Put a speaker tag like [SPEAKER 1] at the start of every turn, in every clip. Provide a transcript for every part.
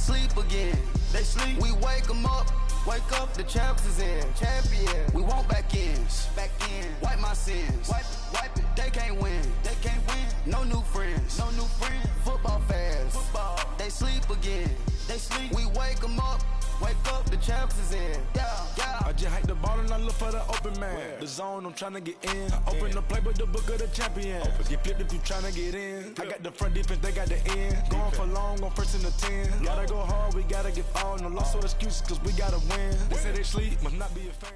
[SPEAKER 1] sleep again. They sleep. We wake them up. Wake up, the champs is in. Champion. We want back ends. Back in. Wipe my sins. Wipe it. They can't win. They can't win. No new friends. No new friends. Football fans. Football. They sleep again. They sleep. We wake them up. Wake up, the champs is in. Yeah.
[SPEAKER 2] I just hike the ball and I look for the open man. The zone, I'm trying to get in. Open the playbook, the book of the champion. Get flipped if you trying to get in. I got the front defense, they got the end. Going for long, on first and the 10. Gotta go hard, we gotta get all. No loss or excuses, cause we gotta win. They say they sleep, must not be a fan.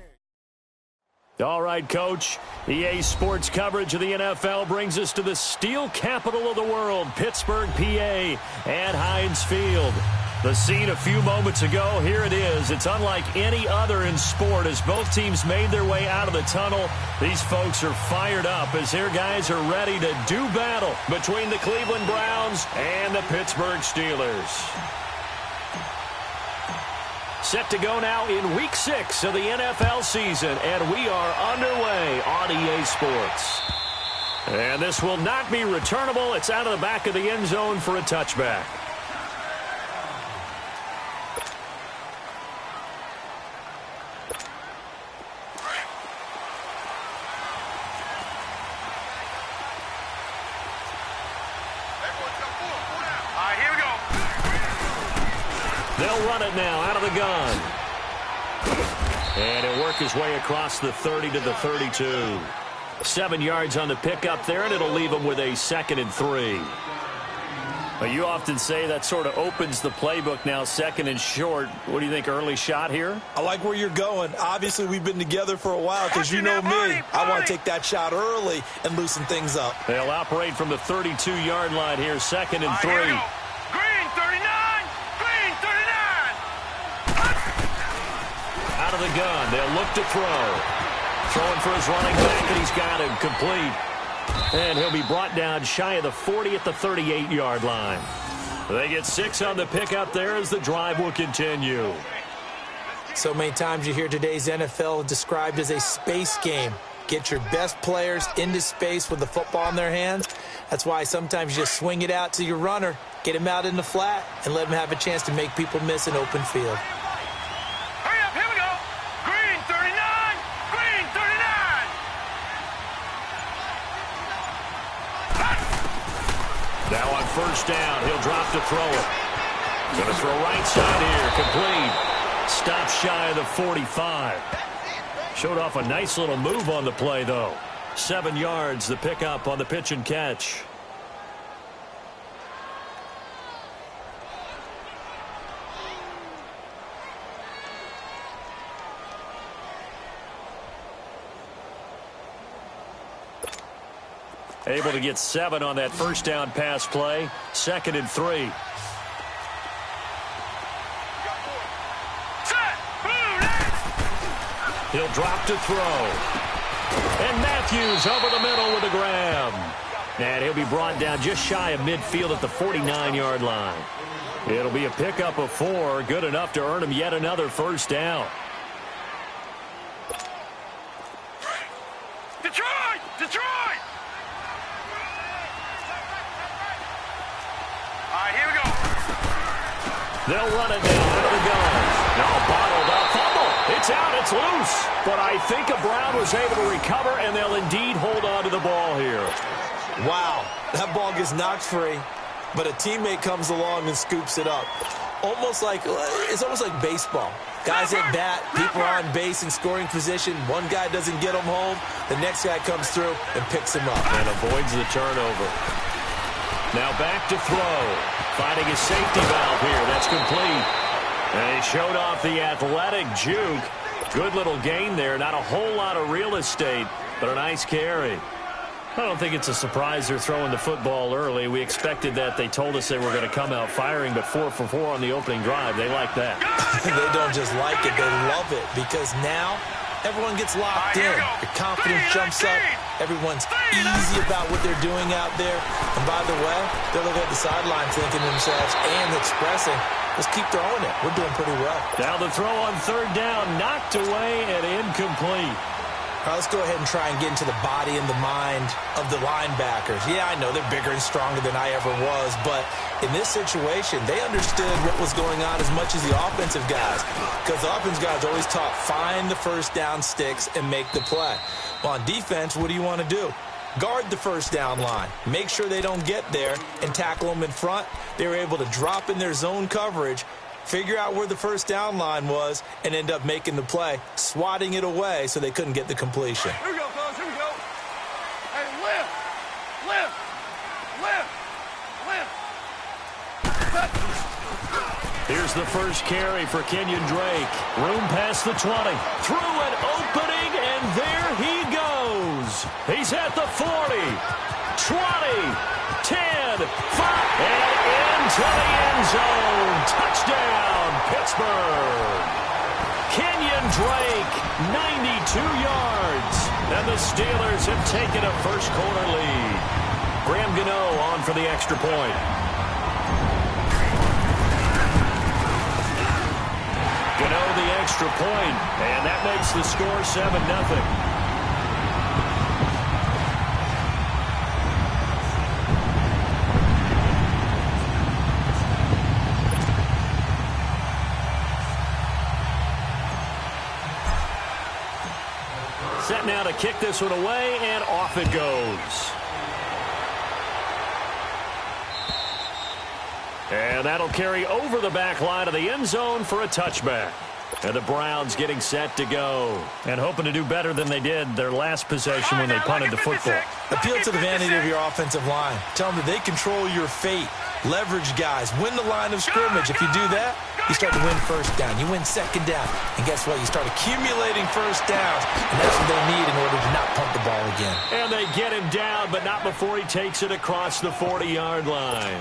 [SPEAKER 3] All right, Coach. EA Sports coverage of the NFL brings us to the steel capital of the world, Pittsburgh, PA, at Heinz Field. The scene a few moments ago, here it is. It's unlike any other in sport as both teams made their way out of the tunnel. These folks are fired up as their guys are ready to do battle between the Cleveland Browns and the Pittsburgh Steelers. Set to go now in Week 6 of the NFL season, and we are underway on EA Sports. And this will not be returnable. It's out of the back of the end zone for a touchback. They'll run it now out of the gun. And he'll work his way across the 30 to the 32. 7 yards on the pickup there, and it'll leave him with a 2nd and 3. Well, you often say that sort of opens the playbook now, 2nd and short. What do you think, early shot here?
[SPEAKER 4] I like where you're going. Obviously, we've been together for a while because you know me. I want to take that shot early and loosen things up.
[SPEAKER 3] They'll operate from the 32-yard line here, 2nd and 3. Out of the gun, they'll look to throw. Throwing for his running back, and he's got him complete. And he'll be brought down shy of the 40 at the 38-yard line. They get 6 on the pickup there as the drive will continue.
[SPEAKER 4] So many times you hear today's NFL described as a space game. Get your best players into space with the football in their hands. That's why sometimes you just swing it out to your runner, get him out in the flat, and let him have a chance to make people miss an open field.
[SPEAKER 3] Now on first down, he'll drop to throw it. Going to throw right side here, complete. Stop shy of the 45. Showed off a nice little move on the play, though. 7 yards, the pickup on the pitch and catch. Able to get 7 on that first down pass play. 2nd and 3. He'll drop to throw. And Matthews over the middle with a grab. And he'll be brought down just shy of midfield at the 49-yard line. It'll be a pickup of 4. Good enough to earn him yet another first down. Detroit! Here we go. They'll run it down out of the gun. Now bottled up. Fumble. It's out. It's loose. But I think a Brown was able to recover, and they'll indeed hold on to the ball here.
[SPEAKER 4] Wow. That ball gets knocked free, but a teammate comes along and scoops it up. It's almost like baseball. Guys at bat, people are on base in scoring position. One guy doesn't get him home. The next guy comes through and picks him up.
[SPEAKER 3] And avoids the turnover. Now back to throw. Finding a safety valve here. That's complete. And he showed off the athletic juke. Good little gain there. Not a whole lot of real estate, but a nice carry. I don't think it's a surprise they're throwing the football early. We expected that. They told us they were going to come out firing, but 4 for 4 on the opening drive. They like that.
[SPEAKER 4] They don't just like it. They love it because now everyone gets locked in. Your confidence jumps up. Everyone's easy about what they're doing out there. And by the way, they're looking at the sideline thinking to themselves and expressing, let's keep throwing it. We're doing pretty well.
[SPEAKER 3] Now the throw on third down, knocked away and incomplete.
[SPEAKER 4] All right, let's go ahead and try and get into the body and the mind of the linebackers. Yeah, I know they're bigger and stronger than I ever was, but in this situation, they understood what was going on as much as the offensive guys, because the offensive guys always taught find the first down sticks and make the play. Well, on defense, what do you want to do? Guard the first down line. Make sure they don't get there and tackle them in front. They were able to drop in their zone coverage, figure out where the first down line was, and end up making the play, swatting it away so they couldn't get the completion.
[SPEAKER 5] Here we go, fellas. Here we go. Hey, lift. Lift. Lift. Lift.
[SPEAKER 3] Here's the first carry for Kenyon Drake. Room past the 20. Through an opening, and there he goes. He's at the 40, 20, 10, 5, and into the end zone. Touchdown, Pittsburgh. Kenyon Drake, 92 yards. And the Steelers have taken a first quarter lead. Graham Gano on for the extra point. Gano the extra point, and that makes the score 7-0. Set now to kick this one away, and off it goes. And that'll carry over the back line of the end zone for a touchback. And the Browns getting set to go. And hoping to do better than they did their last possession when they punted the football.
[SPEAKER 4] Appeal to the vanity of your offensive line. Tell them that they control your fate. Leverage guys. Win the line of scrimmage. If you do that, you start to win first down. You win second down. And guess what? You start accumulating first downs. And that's what they need in order to not punt the ball again.
[SPEAKER 3] And they get him down, but not before he takes it across the 40-yard line.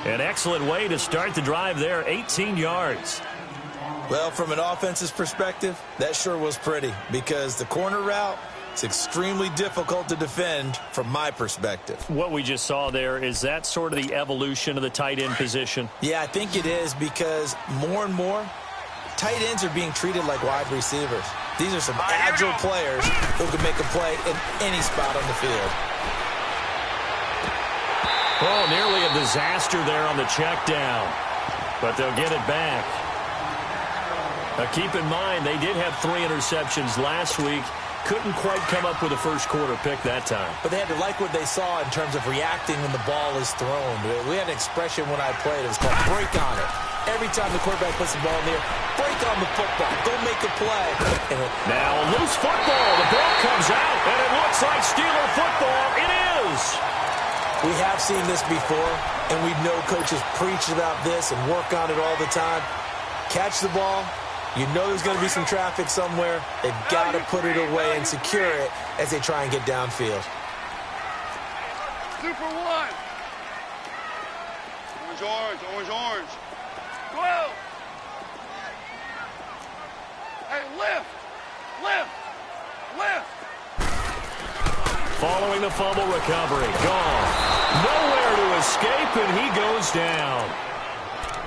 [SPEAKER 3] An excellent way to start the drive there, 18 yards.
[SPEAKER 4] Well, from an offensive perspective, that sure was pretty because the corner route is extremely difficult to defend from my perspective.
[SPEAKER 3] What we just saw there, is that sort of the evolution of the tight end position?
[SPEAKER 4] Yeah, I think it is because more and more, tight ends are being treated like wide receivers. These are some agile players who can make a play in any spot on the field.
[SPEAKER 3] Oh, nearly a disaster there on the check down, but they'll get it back. Now, keep in mind, they did have 3 interceptions last week. Couldn't quite come up with a first quarter pick that time.
[SPEAKER 4] But they had to like what they saw in terms of reacting when the ball is thrown. We had an expression when I played. It was called break on it. Every time the quarterback puts the ball in the air, break on the football. Go make a play.
[SPEAKER 3] Now a loose football. The ball comes out, and it looks like Steeler football. It is.
[SPEAKER 4] We have seen this before, and we know coaches preach about this and work on it all the time. Catch the ball. You know there's going to be some traffic somewhere. They've got to put it away and secure it as they try and get downfield.
[SPEAKER 5] Super one. Orange, orange, orange, orange. 12. Hey, lift. Lift. Lift.
[SPEAKER 3] Following the fumble recovery. Gone. Nowhere to escape, and he goes down.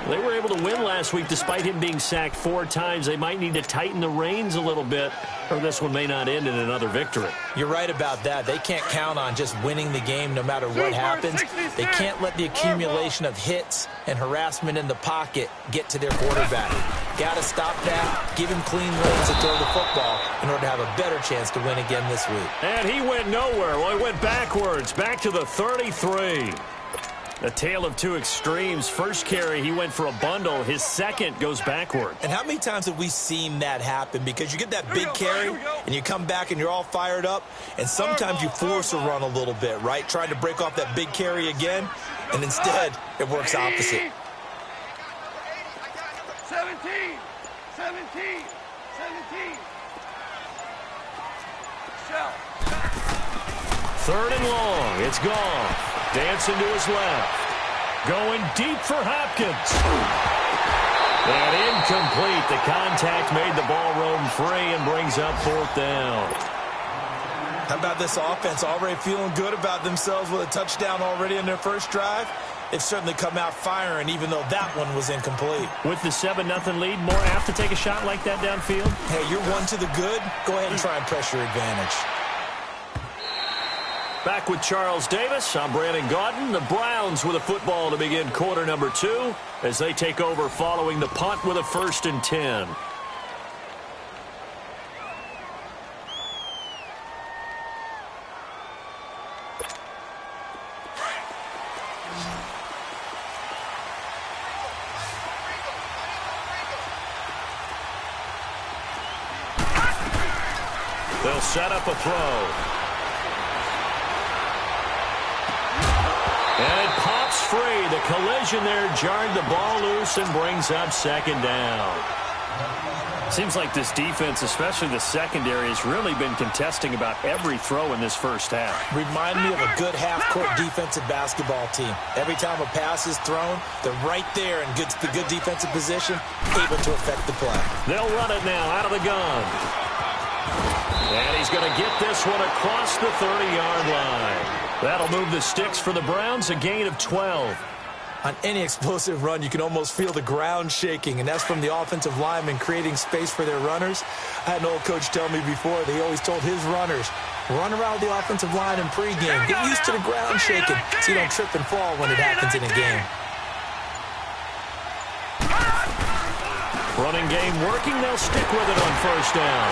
[SPEAKER 3] They were able to win last week despite him being sacked 4 times. They might need to tighten the reins a little bit, or this one may not end in another victory.
[SPEAKER 4] You're right about that. They can't count on just winning the game no matter what happens. They can't let the accumulation of hits and harassment in the pocket get to their quarterback. Got to stop that, give him clean lanes to throw the football in order to have a better chance to win again this week.
[SPEAKER 3] And he went nowhere. Well, he went backwards, back to the 33. A tale of 2 extremes. First carry, he went for a bundle. His second goes backward.
[SPEAKER 4] And how many times have we seen that happen? Because you get that big carry, and you come back and you're all fired up, and sometimes you force a run a little bit, right? Trying to break off that big carry again, and instead it works opposite.
[SPEAKER 5] 17. 17. 17. Shell.
[SPEAKER 3] 3rd and long. It's gone. Dancing to his left. Going deep for Hopkins. And incomplete. The contact made the ball roam free and brings up 4th down.
[SPEAKER 4] How about this offense already feeling good about themselves with a touchdown already in their first drive? they've certainly come out firing, even though that one was incomplete.
[SPEAKER 3] With the 7-0 lead, more apt to take a shot like that downfield?
[SPEAKER 4] Hey, you're one to the good. Go ahead and try and press your advantage.
[SPEAKER 3] Back with Charles Davis, I'm Brandon Gaudin. The Browns with a football to begin quarter number 2 as they take over following the punt with a 1st and 10. They'll set up a throw. And it pops free. The collision there jarred the ball loose and brings up 2nd down. Seems like this defense, especially the secondary, has really been contesting about every throw in this first half.
[SPEAKER 4] Remind me of a good half-court defensive basketball team. Every time a pass is thrown, they're right there in the good defensive position, able to affect the play.
[SPEAKER 3] They'll run it now out of the gun. And he's going to get this one across the 30-yard line. That'll move the sticks for the Browns, a gain of 12.
[SPEAKER 4] On any explosive run, you can almost feel the ground shaking, and that's from the offensive linemen creating space for their runners. I had an old coach tell me before, they always told his runners, run around the offensive line in pregame. Get used to the ground shaking so you don't trip and fall when it happens in a game.
[SPEAKER 3] Running game working. They'll stick with it on 1st down.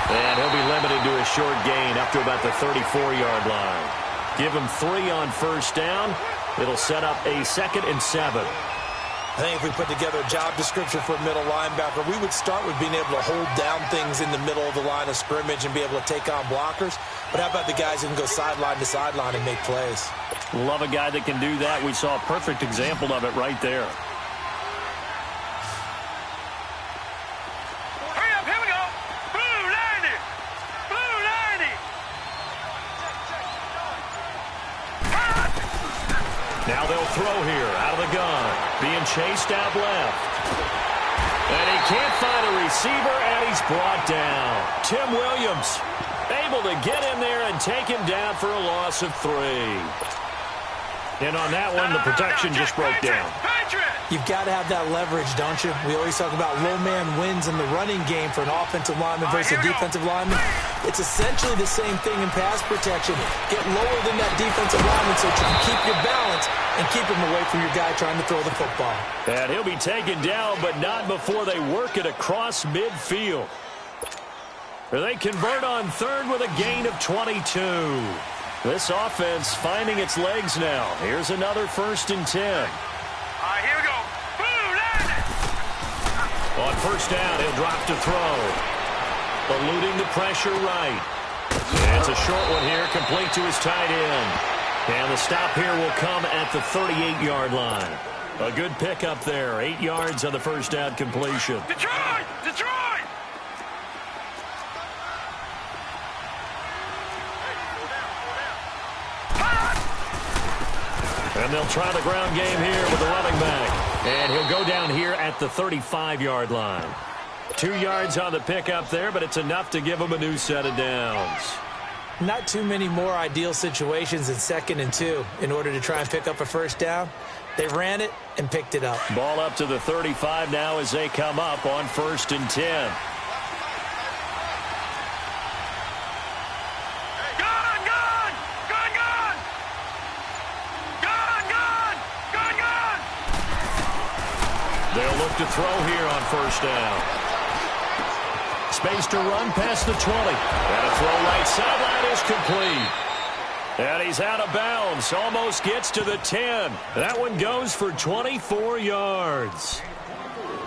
[SPEAKER 3] And he'll be limited to a short gain up to about the 34-yard line. Give him 3 on 1st down. It'll set up a 2nd and 7.
[SPEAKER 4] I think if we put together a job description for a middle linebacker, we would start with being able to hold down things in the middle of the line of scrimmage and be able to take on blockers. But how about the guys who can go sideline to sideline and make plays?
[SPEAKER 3] Love a guy that can do that. We saw a perfect example of it right there.
[SPEAKER 5] Hurry up, here we go. Blue 90. Blue 90.
[SPEAKER 3] Now they'll throw here out of the gun. Being chased out left. And he can't find a receiver, and he's brought down. Tim Williams able to get in there and take him down for a loss of 3. And on that one, the protection just broke down.
[SPEAKER 4] You've got to have that leverage, don't you? We always talk about low man wins in the running game for an offensive lineman versus a defensive lineman. It's essentially the same thing in pass protection. Get lower than that defensive lineman so you can keep your balance and keep him away from your guy trying to throw the football.
[SPEAKER 3] And he'll be taken down, but not before they work it across midfield. They convert on 3rd with a gain of 22. This offense finding its legs now. Here's another 1st and 10.
[SPEAKER 5] All right, here we go. Blue 90.
[SPEAKER 3] On 1st down, he'll drop to throw. Eluding the pressure right. And it's a short one here, complete to his tight end. And the stop here will come at the 38-yard line. A good pickup there. 8 yards on the 1st down completion.
[SPEAKER 5] Detroit! Detroit!
[SPEAKER 3] And they'll try the ground game here with the running back. And he'll go down here at the 35-yard line. 2 yards on the pickup there, but it's enough to give him a new set of downs.
[SPEAKER 4] Not too many more ideal situations in 2nd and 2 in order to try and pick up a 1st down. They ran it and picked it up.
[SPEAKER 3] Ball up to the 35 now as they come up on 1st and 10. They'll look to throw here on 1st down. Space to run past the 20. And a throw right sideline is complete. And he's out of bounds. Almost gets to the 10. That one goes for 24 yards.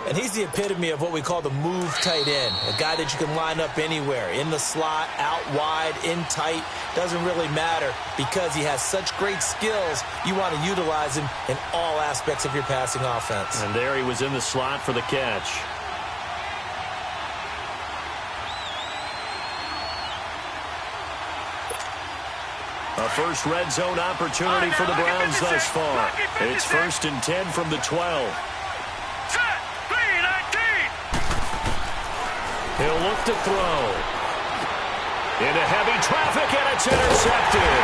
[SPEAKER 4] And he's the epitome of what we call the move tight end. A guy that you can line up anywhere. In the slot, out wide, in tight. Doesn't really matter because he has such great skills. You want to utilize him in all aspects of your passing offense.
[SPEAKER 3] And there he was in the slot for the catch. A first red zone opportunity for the Browns thus far. It's 1st and 10 from the 12. He'll look to throw. Into heavy traffic, and it's intercepted.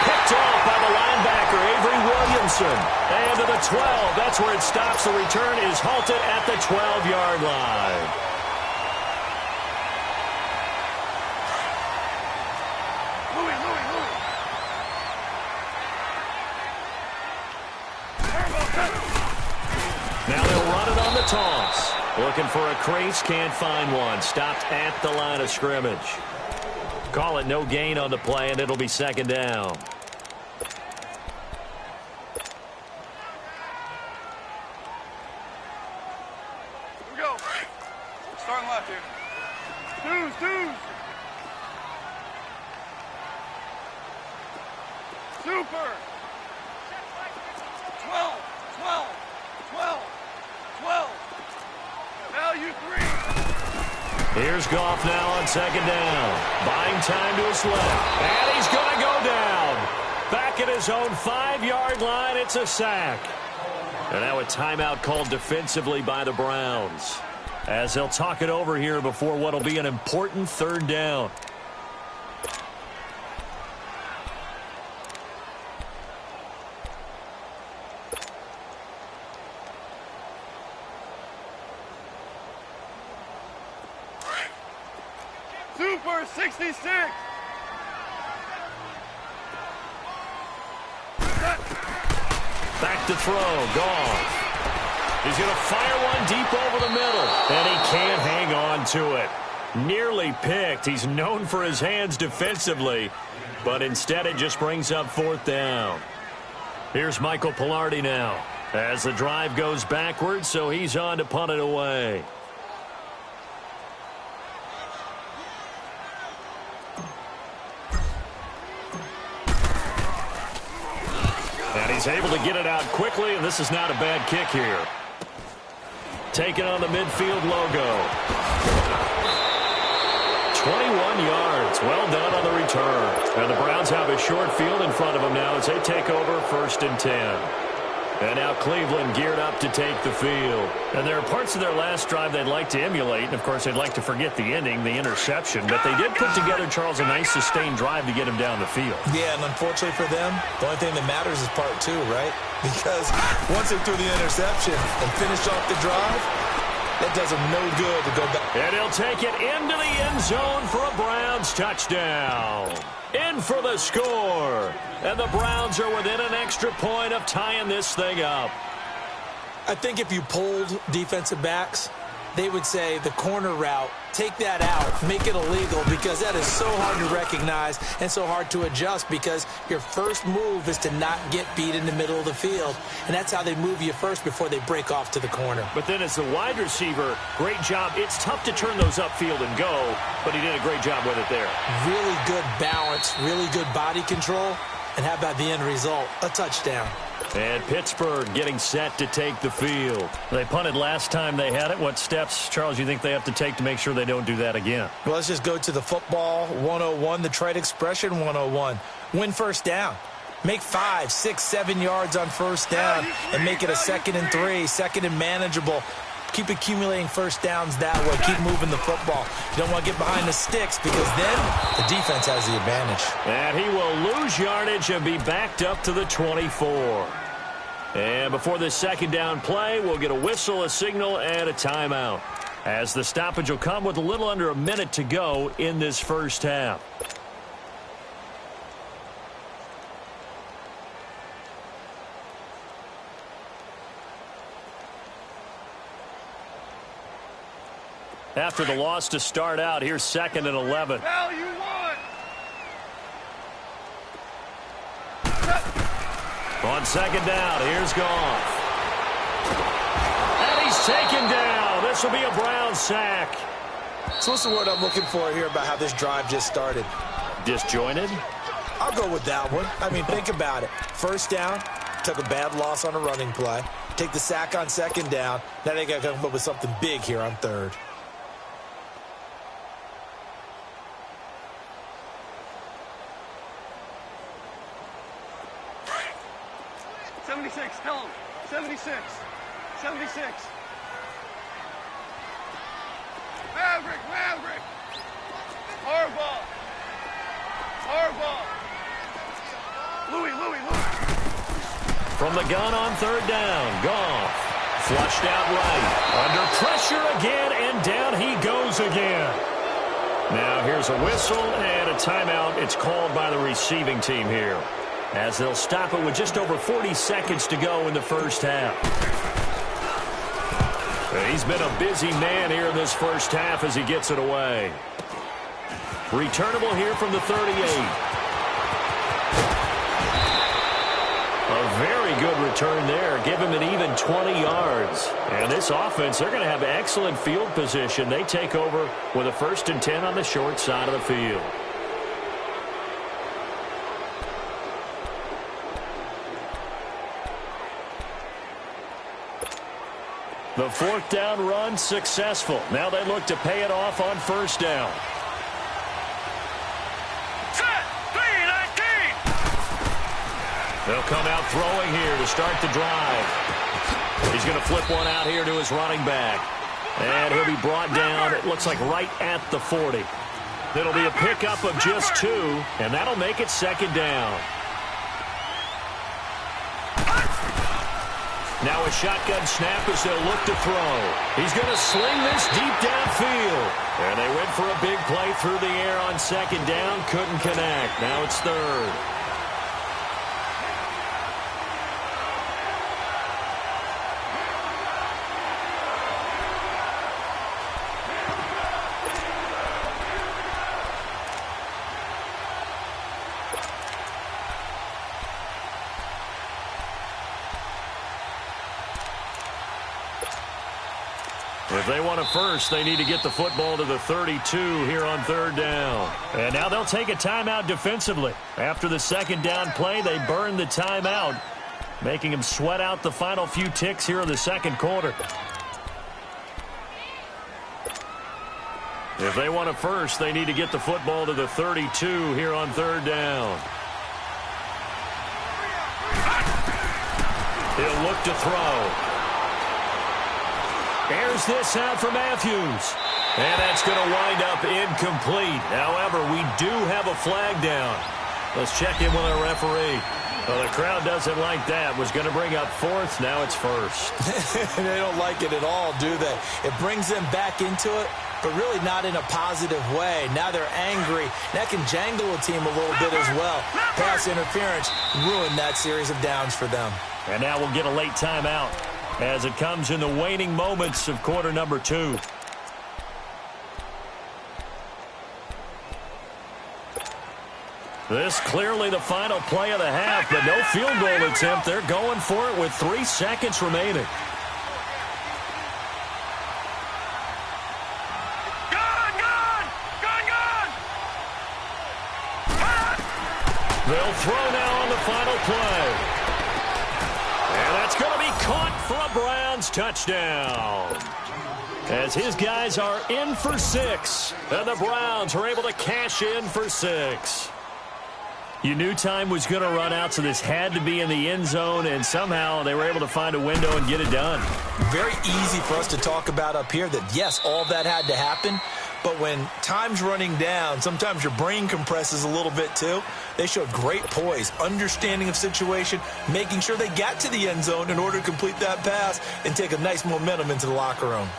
[SPEAKER 3] Picked Picked off by the linebacker, Avery Williamson. And to the 12. That's where it stops. The return is halted at the 12-yard line. Now they'll run it on the toss. Looking for a crease, can't find one. Stopped at the line of scrimmage. Call it no gain on the play, and it'll be second down.
[SPEAKER 5] Here we go. Starting left here. Deuce. Super. 12. Value 3.
[SPEAKER 3] Here's Goff now on second down. Buying time to his left. And he's going to go down. Back at his own 5-yard line. It's a sack. And now a timeout called defensively by the Browns, as they'll talk it over here before what will be an important third down.
[SPEAKER 5] Super 66.
[SPEAKER 3] Back to throw. Goff. He's going to fire one deep over the middle. And he can't hang on to it. Nearly picked. He's known for his hands defensively, but instead it just brings up fourth down. Here's Michael Pilardi now, as the drive goes backwards, so he's on to punt it away. And he's able to get it out quickly, and this is not a bad kick here. Taken on the midfield logo. 21 yards. Well done on the return. And the Browns have a short field in front of them now as they take over 1st and 10. And now Cleveland geared up to take the field. And there are parts of their last drive they'd like to emulate. And, of course, they'd like to forget the ending, the interception. But they did put together, Charles, a nice sustained drive to get him down the field.
[SPEAKER 4] Yeah, and unfortunately for them, the only thing that matters is part 2, right? Because once they threw the interception and finished off the drive, that does them no good to go back.
[SPEAKER 3] And he'll take it into the end zone for a Browns touchdown. In for the score. And the Browns are within an extra point of tying this thing up.
[SPEAKER 4] I think if you polled defensive backs, they would say the corner route, take that out, make it illegal, because that is so hard to recognize and so hard to adjust, because your first move is to not get beat in the middle of the field. And that's how they move you first before they break off to the corner.
[SPEAKER 3] But then as the wide receiver, great job. It's tough to turn those upfield and go, but he did a great job with it there.
[SPEAKER 4] Really good balance, really good body control. And how about the end result? A touchdown.
[SPEAKER 3] And Pittsburgh getting set to take the field. They punted last time they had it. What steps, Charles, you think they have to take to make sure they don't do that again?
[SPEAKER 4] Well, let's just go to the football 101, the trade expression 101. Win first down. Make 5, 6, 7 yards on first down and make it a 2nd and 3, 2nd and manageable. Keep accumulating first downs that way. Keep moving the football. You don't want to get behind the sticks, because then the defense has the advantage.
[SPEAKER 3] And he will lose yardage and be backed up to the 24. And before this second down play, we'll get a whistle, a signal, and a timeout, as the stoppage will come with a little under a minute to go in this first half. After the loss to start out, here's 2nd and 11.
[SPEAKER 5] Value 1.
[SPEAKER 3] On second down, here's Goff. And he's taken down. This will be a Browns sack.
[SPEAKER 4] So what's the word I'm looking for here about how this drive just started?
[SPEAKER 3] Disjointed?
[SPEAKER 4] I'll go with that one. I mean, think about it. First down, took a bad loss on a running play. Take the sack on second down. Now they got to come up with something big here on third.
[SPEAKER 5] Tell him. 76. 76.
[SPEAKER 3] from the gun on third down. Goff. Flushed out right. Under pressure again, and down he goes again. Now here's a whistle and a timeout. It's called by the receiving team here, as they'll stop it with just over 40 seconds to go in the first half. He's been a busy man here in this first half as he gets it away. Returnable here from the 38. A very good return there. Give him an even 20 yards. And this offense, they're going to have excellent field position. They take over with a 1st and 10 on the short side of the field. The 4th down run successful. Now they look to pay it off on 1st down. They'll come out throwing here to start the drive. He's going to flip one out here to his running back. And he'll be brought down, it looks like right at the 40. It'll be a pickup of just 2, and that'll make it 2nd down. Now a shotgun snap as they'll look to throw. He's going to sling this deep downfield. And they went for a big play through the air on 2nd down. Couldn't connect. Now it's 3rd. If they want a first, they need to get the football to the 32 here on 3rd down. And now they'll take a timeout defensively. After the 2nd down play, they burn the timeout, making them sweat out the final few ticks here in the 2nd quarter. If they want a first, they need to get the football to the 32 here on 3rd down. He'll look to throw. Airs this out for Matthews. And that's going to wind up incomplete. However, we do have a flag down. Let's check in with our referee. Well, the crowd doesn't like that. Was going to bring up 4th. Now it's 1st.
[SPEAKER 4] They don't like it at all, do they? It brings them back into it, but really not in a positive way. Now they're angry. That can jangle a team a little bit as well. Pass interference ruined that series of downs for them.
[SPEAKER 3] And now we'll get a late timeout as it comes in the waning moments of quarter number 2. This clearly the final play of the half, but no field goal attempt. They're going for it with 3 seconds remaining. They'll throw now on the final play. And that's going to be caught for a Browns touchdown. As his guys are in for 6. And the Browns are able to cash in for 6. You knew time was going to run out, so this had to be in the end zone, and somehow they were able to find a window and get it done.
[SPEAKER 4] Very easy for us to talk about up here that, yes, all that had to happen. But when time's running down, sometimes your brain compresses a little bit too. They showed great poise, understanding of situation, making sure they got to the end zone in order to complete that pass and take a nice momentum into the locker room.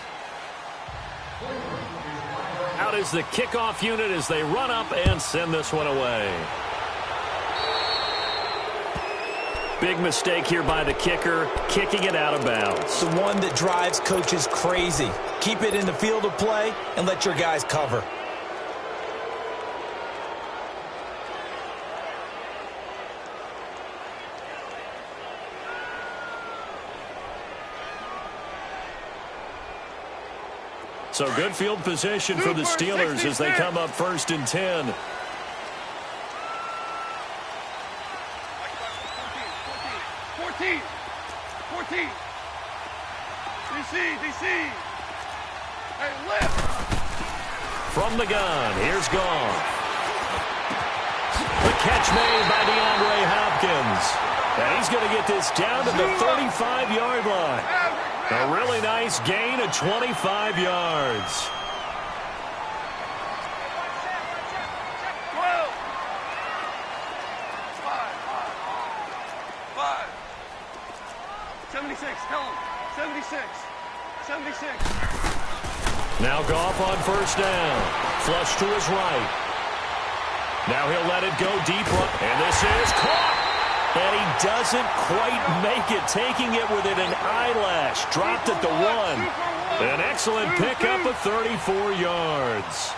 [SPEAKER 3] Out is the kickoff unit as they run up and send this one away. Big mistake here by the kicker, kicking it out of bounds.
[SPEAKER 4] The one that drives coaches crazy. Keep it in the field of play and let your guys cover.
[SPEAKER 3] So good field position for the Steelers as they come up 1st and 10.
[SPEAKER 5] DC. Hey, lift.
[SPEAKER 3] From the gun, here's Goff. The catch made by DeAndre Hopkins. And he's going to get this down to the 35-yard line. A really nice gain of 25 yards. Now Goff on first down. Flush to his right. Now he'll let it go deep. And this is caught. And he doesn't quite make it, taking it within an eyelash. Dropped at the 1. An excellent pickup of 34 yards.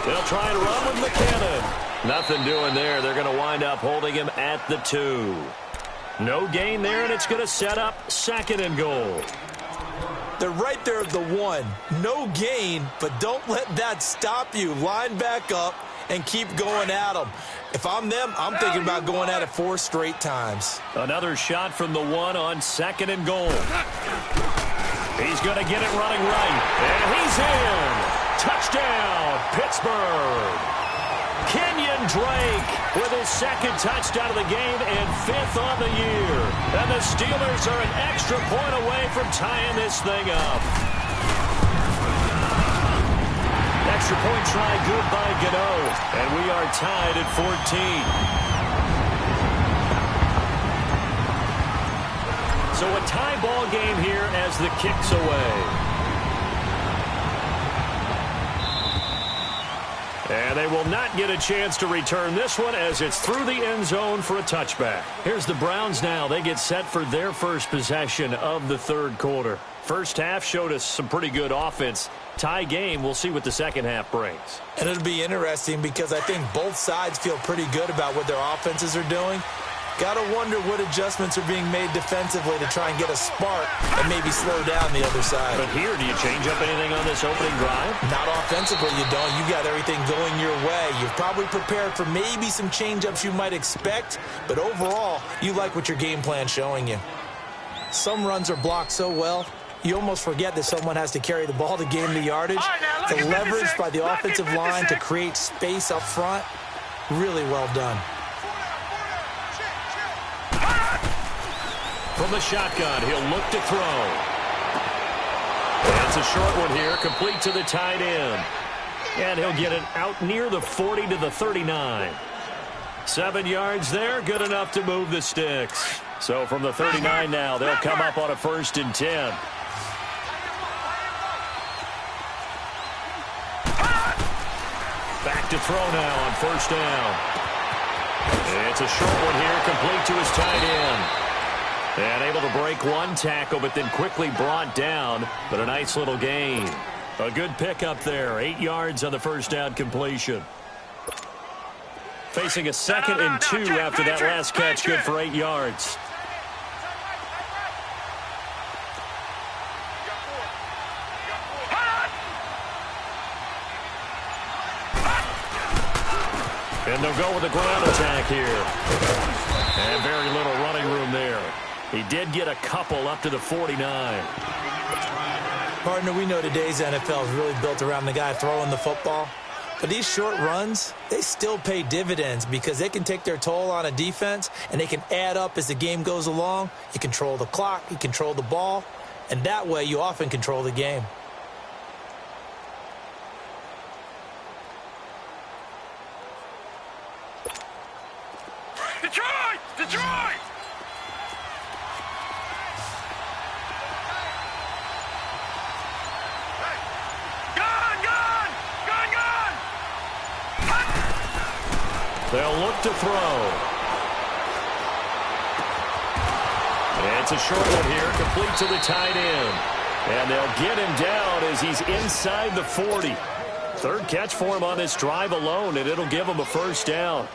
[SPEAKER 3] They'll try and run with McKinnon. Nothing doing there. They're going to wind up holding him at the 2. No gain there, and it's going to set up 2nd and goal.
[SPEAKER 4] They're right there at the 1. No gain, but don't let that stop you. Line back up and keep going at them. If I'm them, I'm thinking about going at it 4 straight times.
[SPEAKER 3] Another shot from the 1 on 2nd and goal. He's going to get it running right. And he's in. Touchdown, Pittsburgh. Kenyon Drake with his 2nd touchdown of the game and 5th on the year. And the Steelers are an extra point away from tying this thing up. Extra point try good by Gano. And we are tied at 14. So a tie ball game here as the kick's away. And they will not get a chance to return this one as it's through the end zone for a touchback. Here's the Browns now. They get set for their first possession of the 3rd quarter. First half showed us some pretty good offense. Tie game, we'll see what the second half brings.
[SPEAKER 4] And it'll be interesting because I think both sides feel pretty good about what their offenses are doing. Got to wonder what adjustments are being made defensively to try and get a spark and maybe slow down the other side.
[SPEAKER 3] But here, do you change up anything on this opening drive?
[SPEAKER 4] Not offensively, you don't. You got everything going your way. You've probably prepared for maybe some change-ups you might expect, but overall, you like what your game plan's showing you. Some runs are blocked so well, you almost forget that someone has to carry the ball to gain the yardage. The leverage by the offensive line to create space up front, really well done.
[SPEAKER 3] From the shotgun, he'll look to throw. That's a short one here, complete to the tight end. And he'll get it out near the 40 to the 39. 7 yards there, good enough to move the sticks. So from the 39 now, they'll come up on a 1st and 10. Back to throw now on 1st down. It's a short one here, complete to his tight end. And able to break one tackle, but then quickly brought down. But a nice little gain. A good pickup there. 8 yards on the 1st down completion. Facing a 2nd and 2 after that last catch. Good for 8 yards. And they'll go with the ground attack here. And very little running room there. He did get a couple up to the 49.
[SPEAKER 4] Partner, we know today's NFL is really built around the guy throwing the football. But these short runs, they still pay dividends because they can take their toll on a defense and they can add up as the game goes along. You control the clock, you control the ball, and that way you often control the game.
[SPEAKER 5] Detroit! Detroit!
[SPEAKER 3] They'll look to throw. It's a short one here, complete to the tight end. And they'll get him down as he's inside the 40. 3rd catch for him on this drive alone, and it'll give him a 1st down.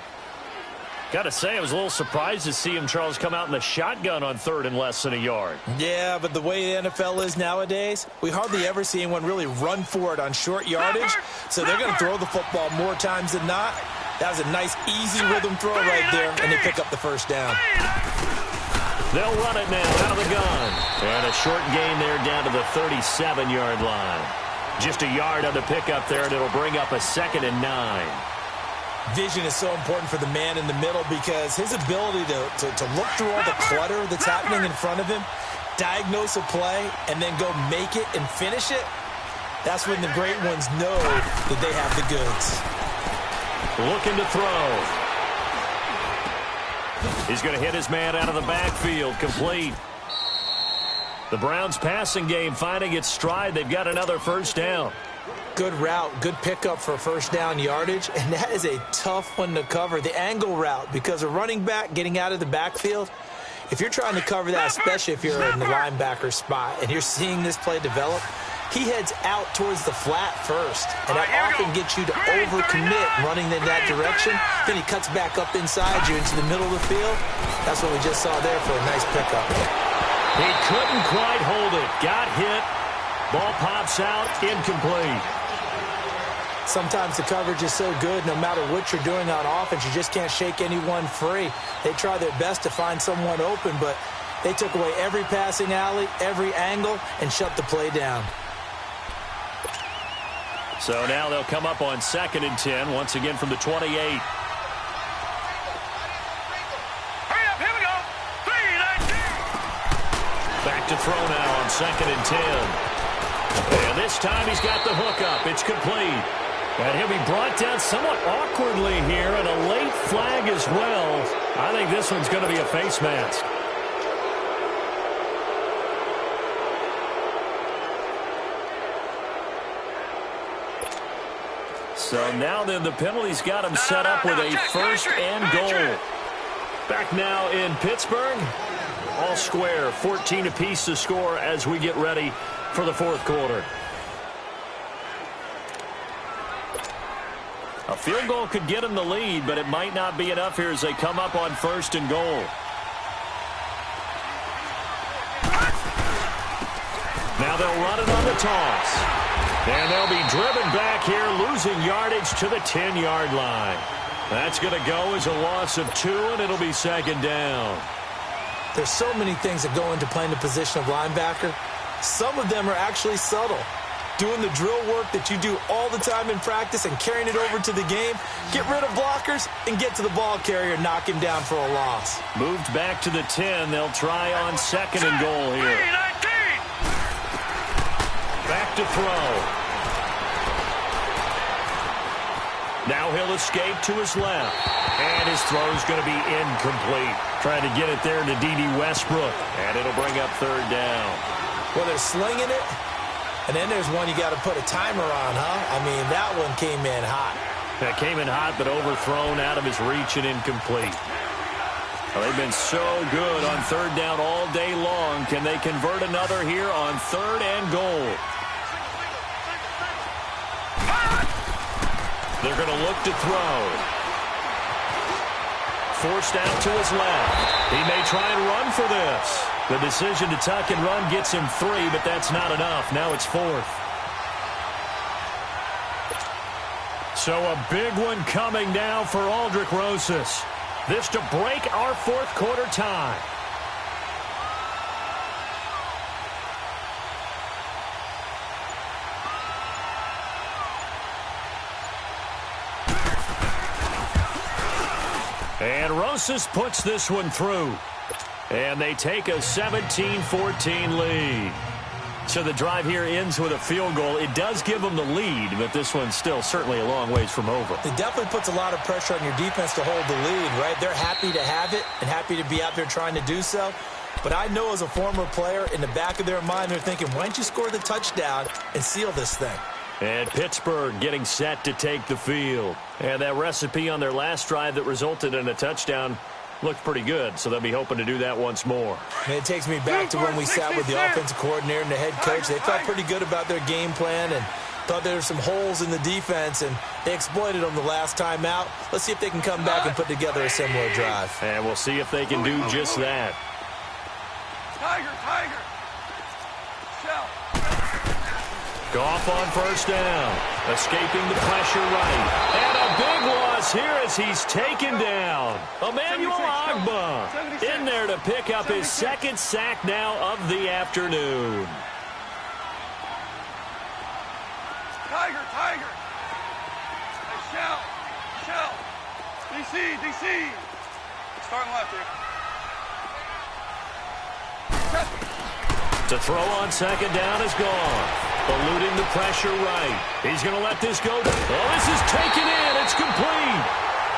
[SPEAKER 3] Got to say, I was a little surprised to see him, Charles, come out in the shotgun on 3rd and less than a yard.
[SPEAKER 4] Yeah, but the way the NFL is nowadays, we hardly ever see anyone really run for it on short yardage. So they're going to throw the football more times than not. That was a nice, easy rhythm throw right there, and they pick up the 1st down.
[SPEAKER 3] They'll run it now out of the gun. And a short gain there down to the 37-yard line. Just a yard on the pickup there, and it'll bring up a 2nd and 9.
[SPEAKER 4] Vision is so important for the man in the middle because his ability to look through all the clutter that's happening in front of him, diagnose a play, and then go make it and finish it, that's when the great ones know that they have the goods.
[SPEAKER 3] Looking to throw. He's going to hit his man out of the backfield, complete. The Browns' passing game finding its stride. They've got another first down.
[SPEAKER 4] Good route, good pickup for first down yardage, and that is a tough one to cover, the angle route, because a running back getting out of the backfield, if you're trying to cover that, especially if you're in the linebacker spot and you're seeing this play develop, he heads out towards the flat first, and that often gets you to overcommit running in that direction. Then he cuts back up inside you into the middle of the field. That's what we just saw there for a nice pickup.
[SPEAKER 3] He couldn't quite hold it. Got hit. Ball pops out, incomplete.
[SPEAKER 4] Sometimes the coverage is so good, no matter what you're doing on offense, you just can't shake anyone free. They try their best to find someone open, but they took away every passing alley, every angle, and shut the play down.
[SPEAKER 3] So now they'll come up on 2nd and 10, once again from the 28.
[SPEAKER 5] Hurry up, here we go. 3, 19.
[SPEAKER 3] Back to throw now on 2nd and 10. And this time he's got the hook up. It's complete. And he'll be brought down somewhat awkwardly here, and a late flag as well. I think this one's going to be a face mask. So now then the penalty's got him set up with a first and goal. Back now in Pittsburgh. All square, 14 apiece to score as we get ready for the fourth quarter. A field goal could get them the lead, but it might not be enough here as they come up on 1st and goal. Now they'll run it on the toss. And they'll be driven back here, losing yardage to the 10-yard line. That's going to go as a loss of 2, and it'll be 2nd down.
[SPEAKER 4] There's so many things that go into playing the position of linebacker. Some of them are actually subtle. Doing the drill work that you do all the time in practice and carrying it over to the game. Get rid of blockers and get to the ball carrier, knock him down for a loss.
[SPEAKER 3] Moved back to the 10. They'll try on 2nd and goal here.
[SPEAKER 5] 3, 19.
[SPEAKER 3] Back to throw. Now he'll escape to his left. And his throw's going to be incomplete. Trying to get it there to D.D. Westbrook. And it'll bring up 3rd down.
[SPEAKER 4] Well, they're slinging it. And then there's one you got to put a timer on, huh? I mean, that one came in hot.
[SPEAKER 3] That came in hot, but overthrown out of his reach and incomplete. Well, they've been so good on 3rd down all day long. Can they convert another here on 3rd and goal? They're going to look to throw. Forced out to his left. He may try and run for this. The decision to tuck and run gets him 3, but that's not enough. Now it's 4th. So a big one coming now for Aldrick Rosas. This to break our 4th quarter tie. And Rosas puts this one through. And they take a 17-14 lead. So the drive here ends with a field goal. It does give them the lead, but this one's still certainly a long ways from over.
[SPEAKER 4] It definitely puts a lot of pressure on your defense to hold the lead, right? They're happy to have it and happy to be out there trying to do so. But I know as a former player, in the back of their mind, they're thinking, why don't you score the touchdown and seal this thing?
[SPEAKER 3] And Pittsburgh getting set to take the field. And that recipe on their last drive that resulted in a touchdown looked pretty good, so they'll be hoping to do that once more.
[SPEAKER 4] And it takes me back to when we sat with the offensive coordinator and the head coach. They felt pretty good about their game plan and thought there were some holes in the defense, and they exploited them the last time out. Let's see if they can come back and put together a similar drive.
[SPEAKER 3] And we'll see if they can do just that.
[SPEAKER 5] Tiger, Tiger. Shell.
[SPEAKER 3] Goff on 1st down. Escaping the pressure right. And a big loss here as he's taken down. Emmanuel Ogbah in there to pick up his 2nd sack now of the afternoon.
[SPEAKER 5] Tiger, Tiger. Hey, Shell. Shell. DC, DC. Starting left here.
[SPEAKER 3] To throw on 2nd down is gone. Eluding the pressure right. He's going to let this go. Oh, this is taken in. It's complete.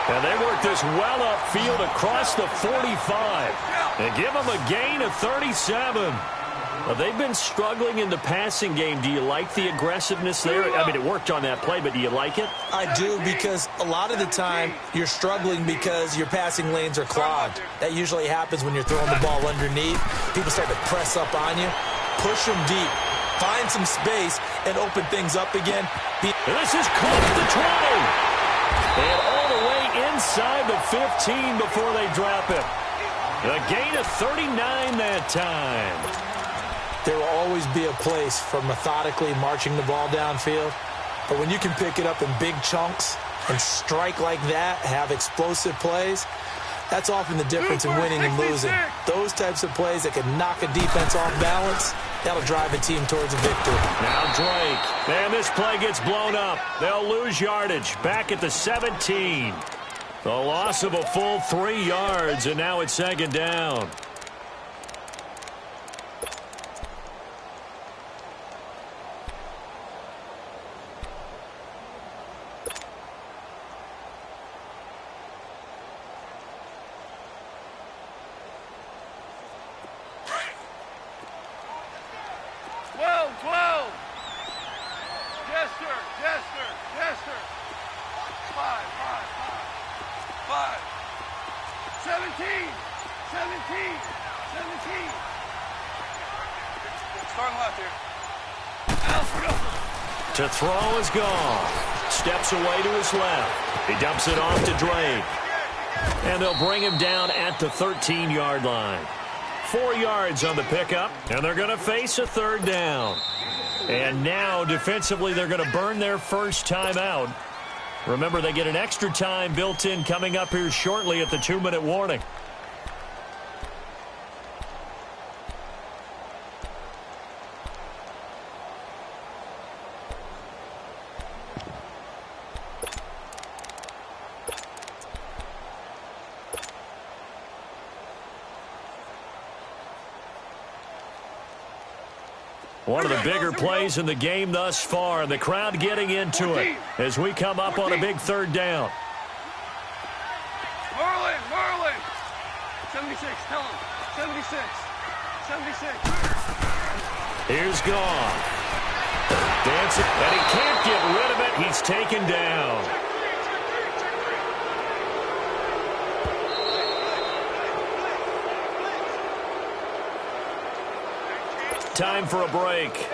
[SPEAKER 3] And they work this well upfield across the 45 and give them a gain of 37. Well, they've been struggling in the passing game. Do you like the aggressiveness there? I mean, it worked on that play, but do you like it?
[SPEAKER 4] I do, because a lot of the time you're struggling because your passing lanes are clogged. That usually happens when you're throwing the ball underneath. People start to press up on you. Push them deep. Find some space and open things up again.
[SPEAKER 3] This is close to 20. And all the way inside the 15 before they drop it. A gain of 39 that time.
[SPEAKER 4] There will always be a place for methodically marching the ball downfield. But when you can pick it up in big chunks and strike like that, have explosive plays, that's often the difference in winning and losing. Those types of plays that can knock a defense off balance, that'll drive a team towards a victory.
[SPEAKER 3] Now Drake. And this play gets blown up. They'll lose yardage. Back at the 17. The loss of a full 3 yards, and now it's second down. To throw is gone. Steps away to his left. He dumps it off to Drake. And they'll bring him down at the 13-yard line. 4 yards on the pickup, and they're going to face a third down. And now, defensively, they're going to burn their first timeout. Remember, they get an extra time built in coming up here shortly at the 2-minute warning. One of the bigger plays in the game thus far, and the crowd getting into it as we come up on a big third down.
[SPEAKER 5] Merlin. 76, tell him. 76.
[SPEAKER 3] Here's gone. Dancing, and he can't get rid of it. He's taken down. Time for a break.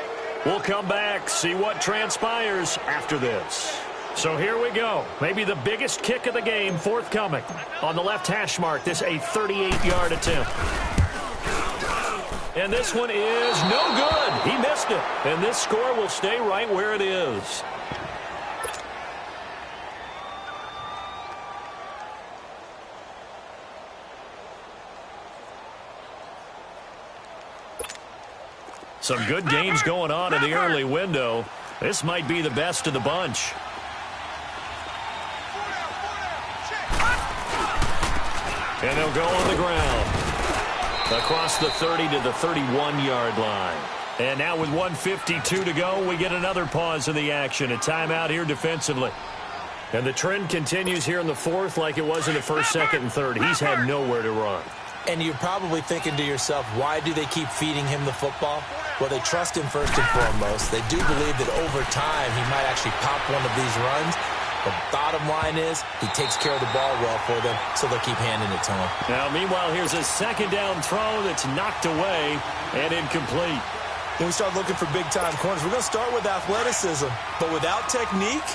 [SPEAKER 3] We'll come back, see what transpires after this. So here we go. Maybe the biggest kick of the game forthcoming. On the left hash mark, this a 38-yard attempt. And this one is no good. He missed it. And this score will stay right where it is. Some good games going on in the early window. This might be the best of the bunch. And they'll go on the ground. Across the 30 to the 31-yard line. And now with 1:52 to go, we get another pause in the action. A timeout here defensively. And the trend continues here in the fourth like it was in the first, second, and third. He's had nowhere to run.
[SPEAKER 4] And you're probably thinking to yourself, why do they keep feeding him the football? Well, they trust him first and foremost. They do believe that over time he might actually pop one of these runs. The bottom line is he takes care of the ball well for them, so they'll keep handing it to him.
[SPEAKER 3] Now, meanwhile, here's a second down throw that's knocked away and incomplete.
[SPEAKER 4] When we start looking for big-time corners, we're going to start with athleticism. But without technique,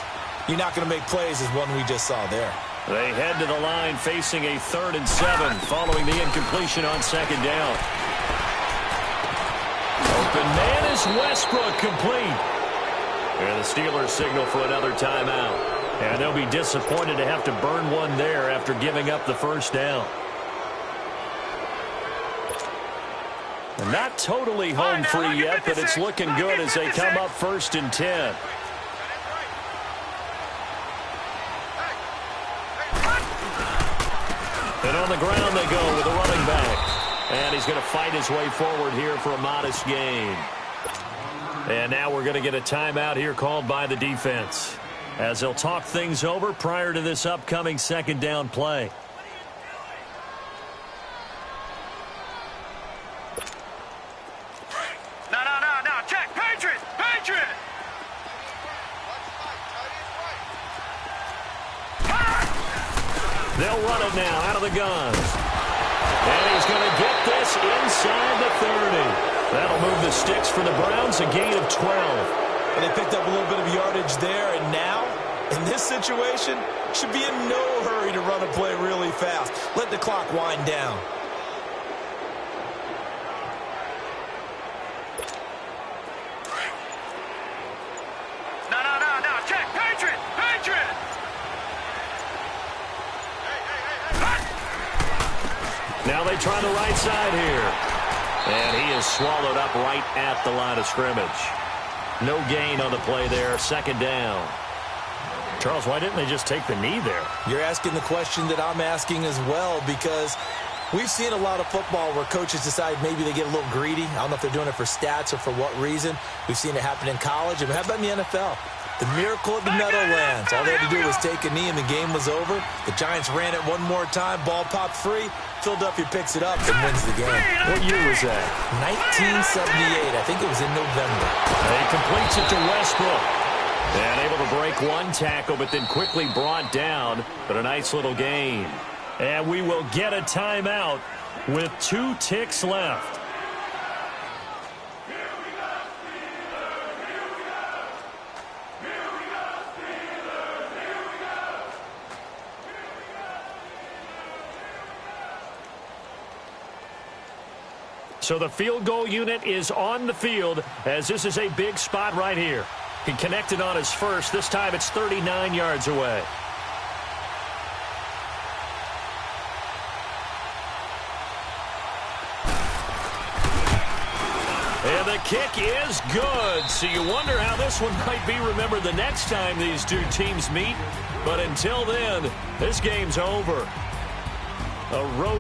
[SPEAKER 4] you're not going to make plays as one we just saw there.
[SPEAKER 3] They head to the line facing a 3rd and 7 following the incompletion on second down. Open man is Westbrook, complete. And the Steelers signal for another timeout. And they'll be disappointed to have to burn one there after giving up the first down. And not totally home free yet, but it's looking good as they come up 1st and 10. And on the ground they go with a running back. And he's going to fight his way forward here for a modest gain. And now we're going to get a timeout here called by the defense. as they'll talk things over prior to this upcoming second down play.
[SPEAKER 5] No. Check. Patriot.
[SPEAKER 3] They'll run it now out of the gun. And he's going to get this inside the 30. That'll move the sticks for the Browns, a gain of 12.
[SPEAKER 4] And they picked up a little bit of yardage there, and now, in this situation, should be in no hurry to run a play really fast. Let the clock wind down.
[SPEAKER 5] No. Check. Patriot.
[SPEAKER 3] Now they try the right side here. And he is swallowed up right at the line of scrimmage. No gain on the play there. Second down. Charles, why didn't they just take the knee there?
[SPEAKER 4] You're asking the question that I'm asking as well, because we've seen a lot of football where coaches decide maybe they get a little greedy. I don't know if they're doing it for stats or for what reason. We've seen it happen in college. And how about in the NFL? The miracle of the Meadowlands. All they had to do was take a knee and the game was over. The Giants ran it one more time. Ball popped free. Philadelphia picks it up and wins the game.
[SPEAKER 3] What year was that?
[SPEAKER 4] 1978. I think it was in November.
[SPEAKER 3] He completes it to Westbrook. And able to break one tackle, but then quickly brought down. But a nice little gain. And we will get a timeout with 2 ticks left. So the field goal unit is on the field, as this is a big spot right here. He connected on his first. This time it's 39 yards away. And the kick is good. So you wonder how this one might be remembered the next time these two teams meet. But until then, this game's over. A road